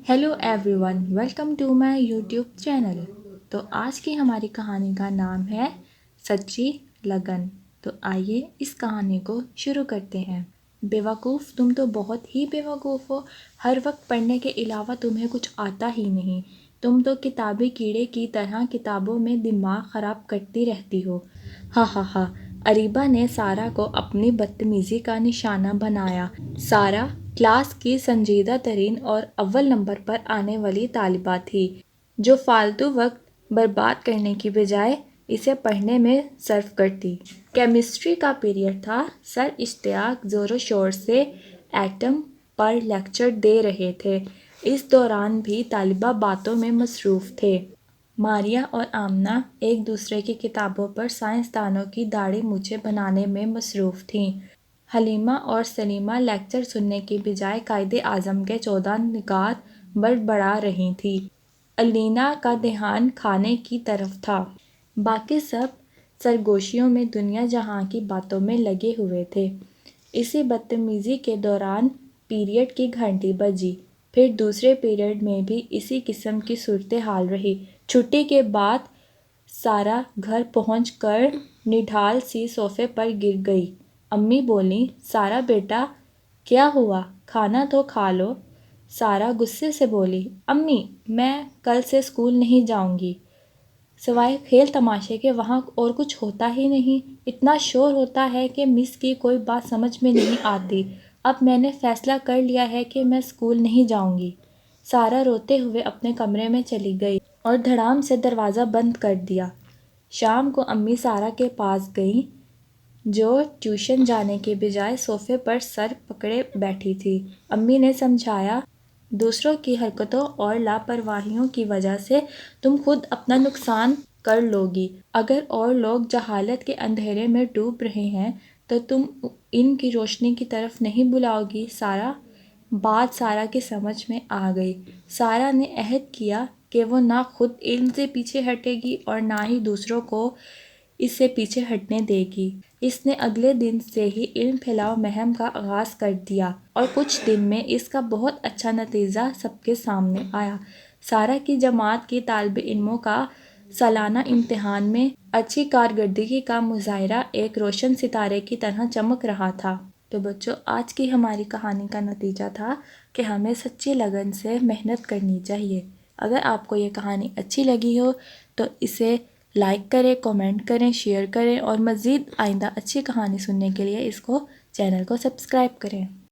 Hello everyone, welcome to my YouTube channel. तो आज की हमारी कहानी का नाम है सच्ची लगन। तो आइए इस कहानी को शुरू करते हैं। बेवकूफ़, तुम तो बहुत ही बेवकूफ़ हो। हर वक्त पढ़ने के अलावा तुम्हें कुछ आता ही नहीं। तुम तो किताबी कीड़े की तरह किताबों में दिमाग ख़राब करती रहती हो। हा हा हा। अरीबा ने सारा को अपनी बदतमीज़ी का निशाना बनाया। सारा क्लास की संजीदा तरीन और अव्वल नंबर पर आने वाली तालिबा थी, जो फालतू वक्त बर्बाद करने की बजाय इसे पढ़ने में सर्फ करती। केमिस्ट्री का पीरियड था। सर इश्तियाक ज़ोरों शोर से एटम पर लेक्चर दे रहे थे। इस दौरान भी तालिबा बातों में मसरूफ़ थे। मारिया और आमना एक दूसरे की किताबों पर साइंसदानों की दाढ़ी मूछें बनाने में मसरूफ़ थीं। हलीमा और सलीमा लेक्चर सुनने की बजाय कायदे आज़म के 14 निकात बड़बड़ा रही थीं। अलीना का ध्यान खाने की तरफ था। बाकी सब सरगोशियों में दुनिया जहाँ की बातों में लगे हुए थे। इसी बदतमीज़ी के दौरान पीरियड की घंटी बजी। फिर दूसरे पीरियड में भी इसी किस्म की सूरत हाल रही। छुट्टी के बाद सारा घर पहुंचकर निढाल सी सोफ़े पर गिर गई। अम्मी बोलीं, सारा बेटा, क्या हुआ? खाना तो खा लो। सारा गुस्से से बोली, अम्मी, मैं कल से स्कूल नहीं जाऊंगी। सिवाय खेल तमाशे के वहाँ और कुछ होता ही नहीं। इतना शोर होता है कि मिस की कोई बात समझ में नहीं आती। अब मैंने फ़ैसला कर लिया है कि मैं स्कूल नहीं जाऊंगी। सारा रोते हुए अपने कमरे में चली गई और धड़ाम से दरवाज़ा बंद कर दिया। शाम को अम्मी सारा के पास गईं, जो ट्यूशन जाने के बजाय सोफ़े पर सर पकड़े बैठी थी। अम्मी ने समझाया, दूसरों की हरकतों और लापरवाहियों की वजह से तुम खुद अपना नुकसान कर लोगी। अगर और लोग जहालत के अंधेरे में डूब रहे हैं तो तुम इनकी रोशनी की तरफ नहीं बुलाओगी। बात सारा की समझ में आ गई। सारा ने अहद किया कि वो ना खुद इल्म से पीछे हटेगी और ना ही दूसरों को इससे पीछे हटने देगी। इसने अगले दिन से ही इल्म फैलाओ मुहिम का आगाज़ कर दिया और कुछ दिन में इसका बहुत अच्छा नतीजा सबके सामने आया। सारा की जमात की तालिब इल्मों का सालाना इम्तिहान में अच्छी कारकर्दगी का मुजाहरा एक रोशन सितारे की तरह चमक रहा था। तो बच्चों, आज की हमारी कहानी का नतीजा था कि हमें सच्ची लगन से मेहनत करनी चाहिए। अगर आपको ये कहानी अच्छी लगी हो तो इसे लाइक करें, कमेंट करें, शेयर करें और मज़ीद आइंदा अच्छी कहानी सुनने के लिए इसको चैनल को सब्सक्राइब करें।